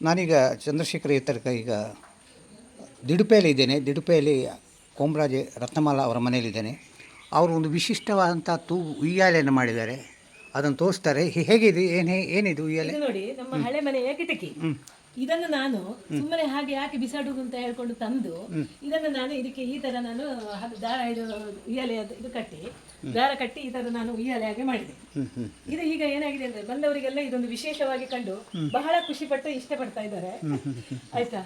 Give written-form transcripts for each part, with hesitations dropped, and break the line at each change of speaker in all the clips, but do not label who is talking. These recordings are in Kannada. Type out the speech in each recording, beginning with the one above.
ನಾನೀಗ ಚಂದ್ರಶೇಖರ ತರ್ಕ ಈಗ ದಿಡುಪೆಯಲ್ಲಿ ಇದ್ದೇನೆ. ದಿಡುಪೆಯಲ್ಲಿ ಕೋಮರಾಜೆ ರತ್ನಮಾಲಾ ಅವರ ಮನೆಯಲ್ಲಿದ್ದೇನೆ. ಅವರು ಒಂದು ವಿಶಿಷ್ಟವಾದಂಥ ಉಯ್ಯಾಲೆಯನ್ನು ಮಾಡಿದ್ದಾರೆ. ಅದನ್ನು ತೋರಿಸ್ತಾರೆ. ಹೇಗಿದೆ, ಏನಿದು ಉಯ್ಯಾಲೆ?
ನೋಡಿ, ನಮ್ಮ ಹಳೆ ಮನೆಯ ಕಿಟಕಿ. ಇದನ್ನು ನಾನು ಸುಮ್ಮನೆ ಹಾಗೆ ಯಾಕೆ ಬಿಸಾಡುದು ಅಂತ ಹೇಳ್ಕೊಂಡು ತಂದು ಇದನ್ನು ನಾನು ಇದಕ್ಕೆ ಈ ತರ ನಾನು ದಾರ ಉಯ್ಯಾಲೆ ಇದು ಕಟ್ಟಿ ದಾರ ಕಟ್ಟಿ ಈ ತರ ನಾನು ಉಯ್ಯಾಲೆಯಾಗಿ ಮಾಡಿದೆ. ಇದು ಈಗ ಏನಾಗಿದೆ ಅಂದ್ರೆ ಬಂದವರಿಗೆಲ್ಲ ಇದೊಂದು ವಿಶೇಷವಾಗಿ ಕಂಡು ಬಹಳ ಖುಷಿ ಪಟ್ಟು ಇಷ್ಟಪಡ್ತಾ ಇದ್ದಾರೆ. ಆಯ್ತಾ?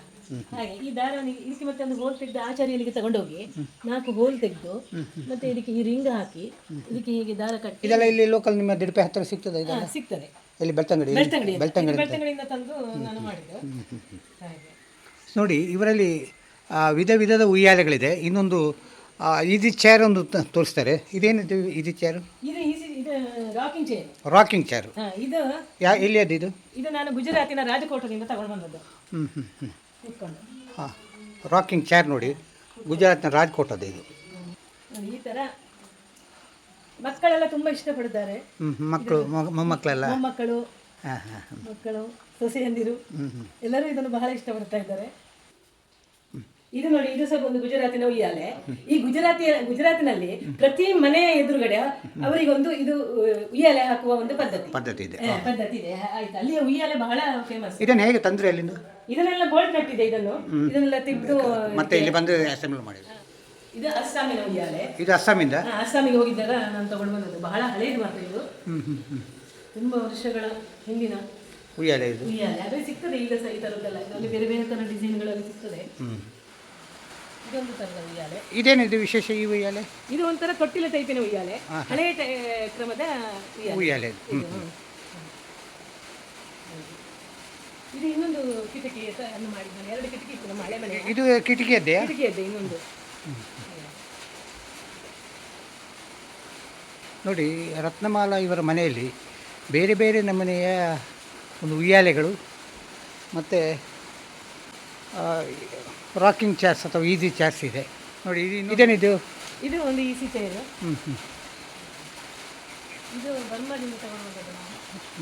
ಹಾಗೆ ಈ ದಾರ ಇದಕ್ಕೆ ಮತ್ತೆ ಒಂದು ಹೋಲ್ ತೆಗೆದು ಆಚಾರ್ಯನಿಗೆ ತಗೊಂಡೋಗಿ 4 ಹೋಲ್ ತೆಗೆದು ಮತ್ತೆ ಇದಕ್ಕೆ ಈ ರಿಂಗ್ ಹಾಕಿ ಇದಕ್ಕೆ ಹೀಗೆ ದಾರ ಕಟ್ಟಿ.
ಇದೆಲ್ಲ ಇಲ್ಲಿ ಲೋಕಲ್ ನಿಮ್ಮ ದಿಡುಪೆ ಹತ್ತಿರ ಸಿಗ್ತದೆ?
ಸಿಗ್ತದೆ.
ಇಲ್ಲಿ ಬೆಳ್ತಂಗಡಿಯಿಂದ
ತಂದು ನಾನು ಮಾಡಿದ್ದು.
ನೋಡಿ, ಇವರಲ್ಲಿ ವಿಧ ವಿಧದ ಉಯ್ಯಾಲೆಗಳಿದೆ. ಇನ್ನೊಂದು ಈಜಿ ಚೇರ್ ಒಂದು ತೋರಿಸ್ತಾರೆ. ಇದೇನಿದು ಈಜಿ ಚೇರು?
ಇದು ರಾಕಿಂಗ್ ಚೇರ್.
ರಾಕಿಂಗ್ ಚೇರು
ಇದು
ಎಲ್ಲಿ ಅದು? ಇದು
ನಾನು ಗುಜರಾತಿನ ರಾಜಕೋಟದಿಂದ ತಗೊಂಡು ಬಂದದ್ದು.
ಹಾಂ, ರಾಕಿಂಗ್ ಚೇರ್ ನೋಡಿ, ಗುಜರಾತ್ನ ರಾಜ್ಕೋಟದ್ದು ಇದು.
ಈ ಥರ ಮಕ್ಕಳೆಲ್ಲ ತುಂಬ ಇಷ್ಟಪಡ್ತಾರೆ.
ಮೊಮ್ಮಕ್ಕಳೆಲ್ಲ
ಮಕ್ಕಳು ಸೊಸೆಯಂದಿರು ಎಲ್ಲರೂ ಇದನ್ನು ಬಹಳ ಇಷ್ಟಪಡ್ತಾ ಇದ್ದಾರೆ. ಇದು ನೋಡಿ, ಇದು ಸಹ ಒಂದು ಗುಜರಾತಿನ ಉಯ್ಯಾಲೆ. ಈ ಗುಜರಾತಿನಲ್ಲಿ ಪ್ರತಿ ಮನೆಯ ಎದುರುಗಡೆ ಅವರಿಗೊಂದು ಇದು ಉಯ್ಯಾಲೆ ಹಾಕುವ ಒಂದು ಪದ್ಧತಿ ಇದೆ. ಆಯ್ತು, ಅಲ್ಲಿ ಉಯ್ಯಾಲೆ ಬಹಳ ಫೇಮಸ್.
ಇದನ್ನು ಹೇಗೆ ತಂದ್ರೆ ಅಲ್ಲಿಂದ?
ಇದನ್ನೆಲ್ಲ ಬೋಲ್ಟ್ ನಟ್ಟಿದೆ. ಇದನ್ನೆಲ್ಲ ತೆಗೆದು
ಮತ್ತೆ ಇಲ್ಲಿ ಬಂದು ಅಸೆಂಬಲ್ ಮಾಡಿದೆ.
ಇದು ಅಸ್ಸಾಮಿನ ಉಯ್ಯಾಲೆ.
ಇದು ಅಸ್ಸಾಮಿಂದ?
ಅಸ್ಸಾಮಿಗೆ ಹೋಗಿದ್ದಾಗ ನಾನು ತಗೊಂಡು ಬಂದದ್ದು. ಬಹಳ ಹಳೇದು ಮಾತ್ರ ಇದು. ತುಂಬಾ ವರ್ಷಗಳ ಹಿಂದಿನ
ಉಯ್ಯಾಲೆ.
ಅದೇ ಸಿಗ್ತದೆ ಈಗ ಸಹ ಈ ಥರದ್ದೆಲ್ಲ. ಇದರಲ್ಲಿ ಬೇರೆ ಬೇರೆ ಥರ ಡಿಸೈನ್ಗಳಲ್ಲಿ ಸಿಗ್ತದೆ. ಇದೊಂದು ಥರದ ಉಯ್ಯಾಲೆ.
ಇದೇನಿದು ವಿಶೇಷ ಈ ಉಯ್ಯಾಲೆ?
ಇದು ಒಂಥರ ತೊಟ್ಟಿಲ ಟೈಪಿನ ಉಯ್ಯಾಲೆ, ಹಳೆಯ ಕ್ರಮದ
ಉಯ್ಯಾಲೆ.
ಇದು ಇನ್ನೊಂದು ಕಿಟಕಿ ಅನ್ನು ಮಾಡಿದ್ದಾನೆ. 2 ಕಿಟಕಿ ಇತ್ತು ನಮ್ಮ ಹಳೆ ಮನೆ.
ಇದು ಕಿಟಕಿಯದ್ದೇ?
ಕಿಟಕಿಯದ್ದೇ ಇನ್ನೊಂದು.
ನೋಡಿ, ರತ್ನಮಾಲಾ ಇವರ ಮನೆಯಲ್ಲಿ ಬೇರೆ ಬೇರೆ ನಮೂನೆಯ ಒಂದು ಉಯ್ಯಾಲೆಗಳು ಮತ್ತು ರಾಕಿಂಗ್ ಚೇರ್ಸ್ ಅಥವಾ ಈಸಿ ಚೇರ್ಸ್ ಇದೆ. ನೋಡಿ, ಇದೇನಿದು?
ಇದು ಒಂದು ಈಸಿ ಚೇರ್. ಇದು ಬರ್ಮಾದಿಂದ ತಗೊಂಡು.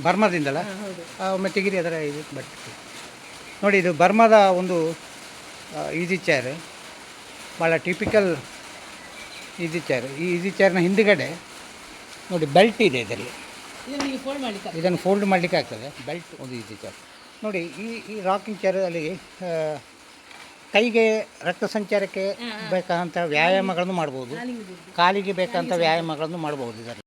ಬರ್ಮಾದಿಂದಲ್ಲ?
ಹೌದು.
ಒಮ್ಮೆ ತೆಗಿರಿ ಅದರ ಇದು ಬಟ್ ನೋಡಿ, ಇದು ಬರ್ಮಾದ ಒಂದು ಈಸಿ ಚೇರ್, ಭಾಳ ಟಿಪಿಕಲ್ ಈಸಿ ಚೇರ್. ಈ ಈಸಿ ಚೇರ್ನ ಹಿಂದುಗಡೆ ನೋಡಿ ಬೆಲ್ಟ್ ಇದೆ. ಇದರಲ್ಲಿ ಇದನ್ನು ಫೋಲ್ಡ್ ಮಾಡಲಿಕ್ಕೆ ಆಗ್ತದೆ. ಬೆಲ್ಟ್ ಒಂದು ಈಸಿ ಚೇರ್ ನೋಡಿ. ಈ ರಾಕಿಂಗ್ ಚೇರಲ್ಲಿ ಕೈಗೆ ರಕ್ತ ಸಂಚಾರಕ್ಕೆ ಬೇಕಾದಂಥ ವ್ಯಾಯಾಮಗಳನ್ನು ಮಾಡ್ಬೋದು, ಕಾಲಿಗೆ ಬೇಕಾದಂಥ ವ್ಯಾಯಾಮಗಳನ್ನು ಮಾಡ್ಬೋದು ಇದರಲ್ಲಿ.